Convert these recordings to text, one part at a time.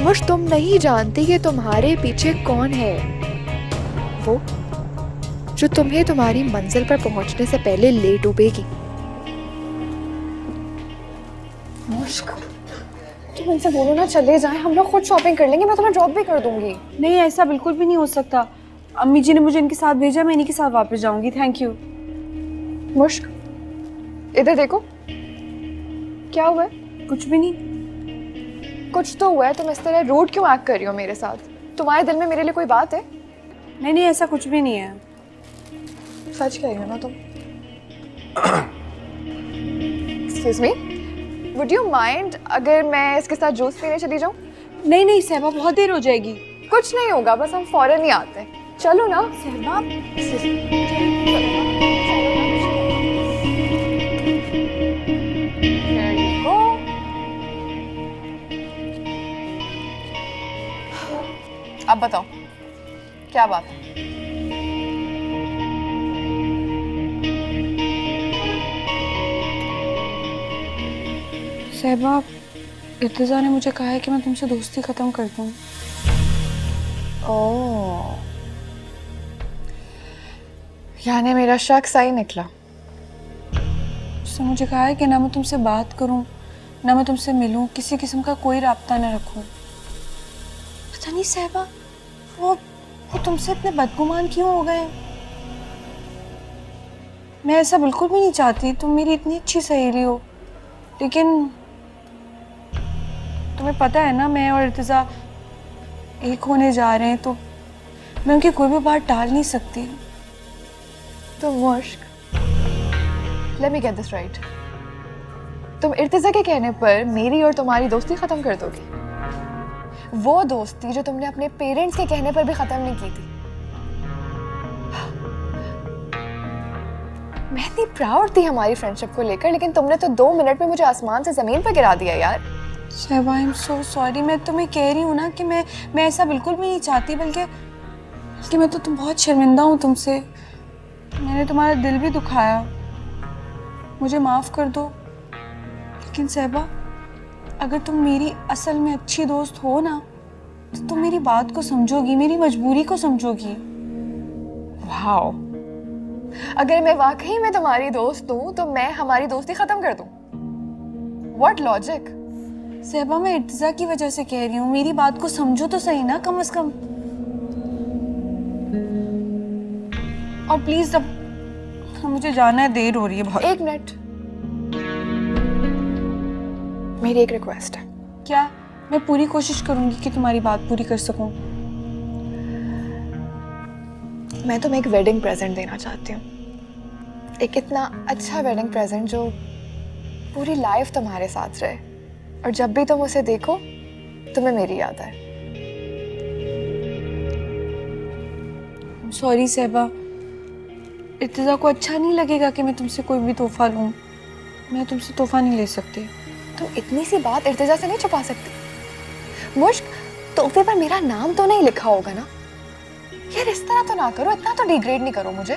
मुझ तुम नहीं जानती कि तुम्हारे पीछे कौन है, वो जो तुम्हें तुम्हारी मंजिल पर पहुंचने से पहले ले डूबेगी। मुश्क, तुम इनसे बोलो ना चले जाएं, हम लोग खुद शॉपिंग कर लेंगे, मैं तुम्हें ड्रॉप भी कर दूंगी। नहीं, ऐसा बिल्कुल भी नहीं हो सकता। अम्मी जी ने मुझे इनके साथ भेजा, मैं इन्हीं के साथ वापस जाऊंगी। Thank you. मुश्क, इधर देखो, क्या हुआ है? कुछ भी नहीं। कुछ तो हुआ है, तुम इस तरह रूड क्यों एक्ट कर रही हो मेरे साथ? तुम्हारे दिल में मेरे लिए कोई बात है? नहीं नहीं, ऐसा कुछ भी नहीं है। सच कह रही हो ना तुम? Excuse me, would you mind अगर मैं इसके साथ जूस पीने चली जाऊं? नहीं नहीं सहबा, बहुत देर हो जाएगी। कुछ नहीं होगा, बस हम फौरन ही आते हैं। चलो ना सहबा। अब बताओ क्या बात है? सहबा, इर्तिजा ने मुझे कहा है कि मैं तुमसे दोस्ती खत्म कर दूं। ओह, यानी मेरा शक सही निकला। उसने मुझे कहा है कि ना मैं तुमसे बात करूं, ना मैं तुमसे मिलूं, किसी किस्म का कोई राब्ता न रखूं। पता नहीं सहबा, वो तुमसे इतने बदगुमान क्यों हो गए? मैं ऐसा बिल्कुल भी नहीं चाहती, तुम मेरी इतनी अच्छी सहेली हो, लेकिन तुम्हें पता है ना मैं और इर्तिजा एक होने जा रहे हैं, तो मैं उनकी कोई भी बात टाल नहीं सकती। तो मुश्क, let me get this right, तुम इर्तिजा के कहने पर मेरी और तुम्हारी दोस्ती खत्म कर दोगी? वो दोस्ती जो तुमने अपने पेरेंट्स के कहने पर भी खत्म नहीं की थी। मैं इतनी प्राउड थी हमारी फ्रेंडशिप को लेकर, लेकिन तुमने तो 2 मिनट में मुझे आसमान से जमीन पर गिरा दिया यार। शहबा, आई एम सो सॉरी। मैं तुम्हें कह रही हूँ ना कि मैं ऐसा बिल्कुल भी नहीं चाहती, बल्कि मैं तो तुम बहुत शर्मिंदा हूँ तुमसे। मैंने तुम्हारा दिल भी दुखाया, मुझे माफ़ कर दो। लेकिन शहबा, अगर तुम मेरी असल में अच्छी दोस्त हो ना, तो तुम मेरी बात को समझोगी, मेरी मजबूरी को समझोगी। वाओ, अगर मैं वाकई में तुम्हारी दोस्त हूँ तो मैं हमारी दोस्ती खत्म कर दूँ? What logic? सहबा, मैं इर्तिजा की वजह से कह रही हूँ, मेरी बात को समझो तो सही ना कम से कम। और प्लीज अब मुझे जाना है, देर हो रही है बहुत। एक मिनट, मेरी एक रिक्वेस्ट है। क्या? मैं पूरी कोशिश करूंगी कि तुम्हारी बात पूरी कर सकूं। मैं तुम्हें एक वेडिंग प्रेजेंट देना चाहती हूँ, एक इतना अच्छा वेडिंग प्रेजेंट जो पूरी लाइफ तुम्हारे साथ रहे, और जब भी तुम उसे देखो तुम्हें मेरी याद आए। सॉरी सहबा, इर्तिजा को अच्छा नहीं लगेगा कि मैं तुमसे कोई भी तोहफा लूं। मैं तुमसे तोहफा नहीं ले सकती। तुम इतनी सी बात इर्तिजा से नहीं छुपा सकती। मुश्क, तोहफे पर मेरा नाम तो नहीं लिखा होगा ना? यार इस तरह तो ना करो, इतना तो डिग्रेड नहीं करो मुझे।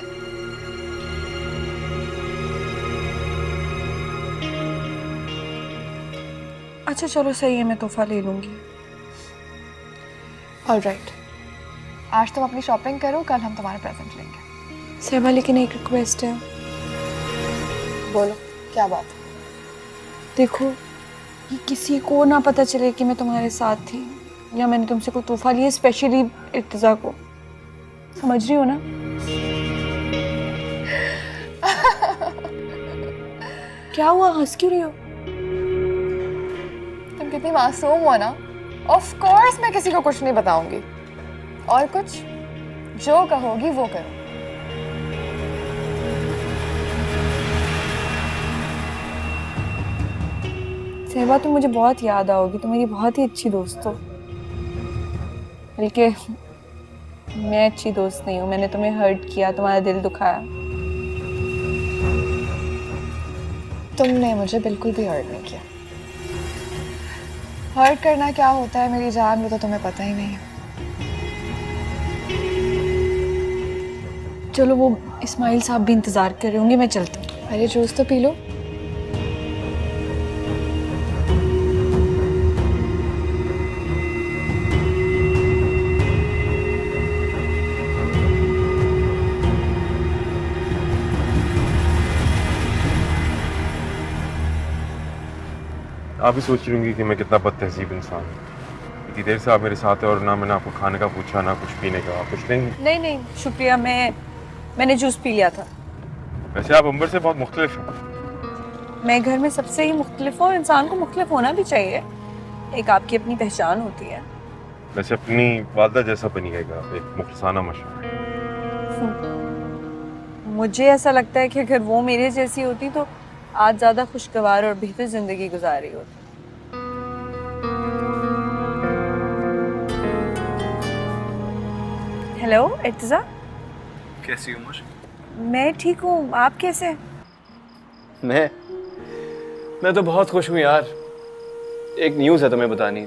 अच्छा चलो सही है, मैं तोहफा ले लूंगी। ऑलराइट, आज तुम अपनी शॉपिंग करो, कल हम तुम्हारा प्रेजेंट लेंगे। सहबा, लेकिन एक रिक्वेस्ट है। बोलो, क्या बात है? देखो, ये किसी को ना पता चले कि मैं तुम्हारे साथ थी या मैंने तुमसे कोई तोहफा लिया, स्पेशली इर्तिजा को। समझ रही हो ना? क्या हुआ, हंस क्यों रही हो? तुम कितनी मासूम हो ना। ऑफ कोर्स मैं किसी को कुछ नहीं बताऊंगी, और कुछ जो कहोगी वो करो। सहबा, तुम मुझे बहुत याद आओगी, तुम मेरी बहुत ही अच्छी दोस्त हो। बल्कि मैं अच्छी दोस्त नहीं हूँ, मैंने तुम्हें हर्ट किया, तुम्हारा दिल दुखाया। तुमने मुझे बिल्कुल भी हर्ट नहीं किया। हर्ट करना क्या होता है मेरी जान, वो तो तुम्हें पता ही नहीं है। चलो, वो इस्माइल साहब भी इंतजार कर रहे होंगे, मैं चलती हूँ। अरे जूस तो पी लो। आप ही सोच रही होंगी कि मैं कितना बदतहजीब इंसान हूँ। इतनी देर से आप मेरे साथ हैं और ना मैंने आपको खाने का पूछा ना कुछ पीने का। आप कुछ लेंगे? नहीं नहीं शुक्रिया, मैंने जूस पी लिया था। वैसे आप अंबर से बहुत मुख्तलिफ हैं। मैं घर में सबसे ही मुख्तलिफ हूँ, इंसान को मुख्तलिफ होना भी चाहिए, एक आपकी अपनी पहचान होती है। वैसे अपनी वालदा जैसा बनिएगा, एक मुखलसाना मशहूर। मुझे ऐसा लगता है कि अगर वो मेरे जैसी होती तो आज ज़्यादा खुशगवार और बेहतर ज़िंदगी गुजार रही होती। हेलो इर्तिज़ा, कैसी हो मुझ? मैं ठीक हूँ, आप कैसे हैं? मैं तो बहुत खुश हूँ यार। एक न्यूज़ है तुम्हें बतानी।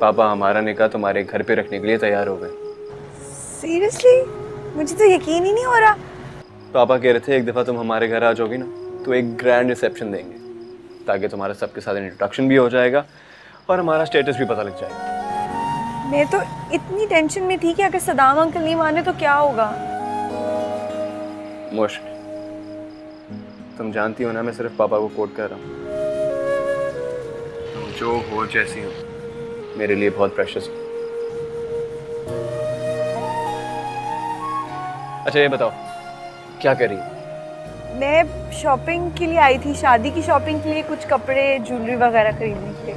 पापा हमारा निकाह तुम्हारे घर पे रखने के लिए तैयार हो गए। सीरियसली? मुझे तो यकीन ही नहीं हो रहा। पापा कह रहे थे एक दफ़ा तुम हमारे घर आ जाओगी ना तो एक ग्रैंड रिसेप्शन देंगे, ताकि तुम्हारा सबके साथ इंट्रोडक्शन भी हो जाएगा और हमारा स्टेटस भी पता लग जाएगा। मैं तो इतनी टेंशन में थी कि अगर सदाम अंकल नहीं माने तो क्या होगा। मुश्क, तुम जानती हो ना मैं सिर्फ पापा को कोट कर रहा हूँ। तुम जो हो जैसी हो मेरे लिए बहुत प्रेशियस हो। अच्छा ये बताओ क्या कर रही हो? मैं शॉपिंग के लिए आई थी, शादी की शॉपिंग के लिए, कुछ कपड़े ज्वेलरी वगैरह खरीदने के लिए।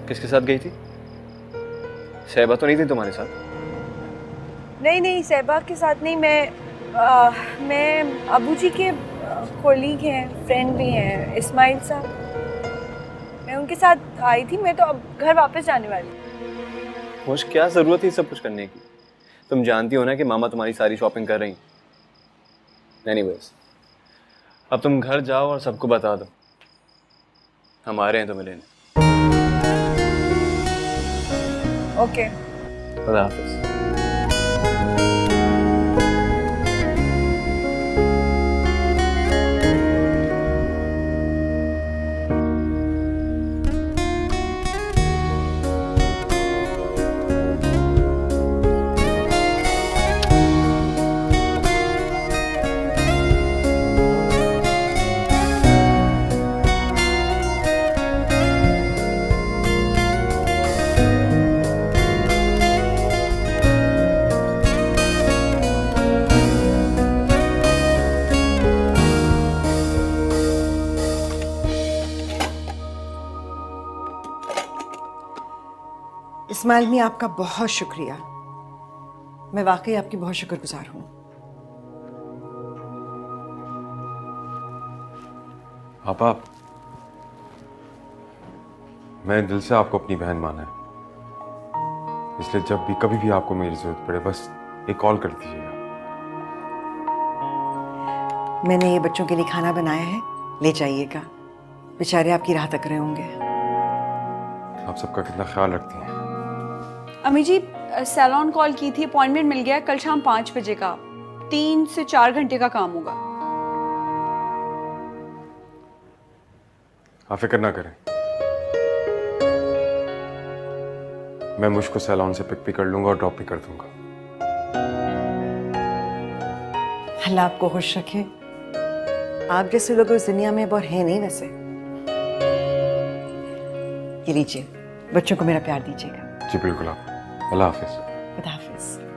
किसके साथ गई थी? सहबा तो नहीं थी तुम्हारे साथ? नहीं नहीं सहबा के साथ नहीं, मैं अबू जी के कोलीग हैं, फ्रेंड भी हैं, इस्माइल साहब, मैं उनके साथ आई थी। मैं तो अब घर वापस जाने वाली हूँ। मुझ क्या ज़रूरत थी सब कुछ करने की? तुम जानती हो ना कि मामा तुम्हारी सारी शॉपिंग कर रही। एनीवेज, अब तुम घर जाओ और सबको बता दो हम आ रहे हैं तुम्हें लेने। ओके, खुदा हाफिज़। इस्माइल मियाँ, आपका बहुत शुक्रिया। मैं वाकई आपकी बहुत शुक्रगुजार हूँ। आप मैंने दिल से आपको अपनी बहन माना है, इसलिए जब भी कभी भी आपको मेरी जरूरत पड़े बस एक कॉल कर दीजिएगा। मैंने ये बच्चों के लिए खाना बनाया है, ले जाइएगा, बेचारे आपकी राह तक रहे होंगे। आप सबका कितना ख्याल रखती हैं। अम्मी जी सैलून कॉल की थी, अपॉइंटमेंट मिल गया, कल शाम 5 बजे का, 3 से 4 घंटे का काम होगा। आप फिक्र ना करें, मैं मुझको सैलून से पिक भी कर लूंगा और ड्रॉप भी कर दूंगा। अल्लाह आपको खुश रखे। आप जैसे लोग इस दुनिया में बहुत है नहीं वैसे। ये लीजिए, बच्चों को मेरा प्यार दीजिएगा। जी बिल्कुल। आप अल्लाह हाफिज। खुदा हाफिज।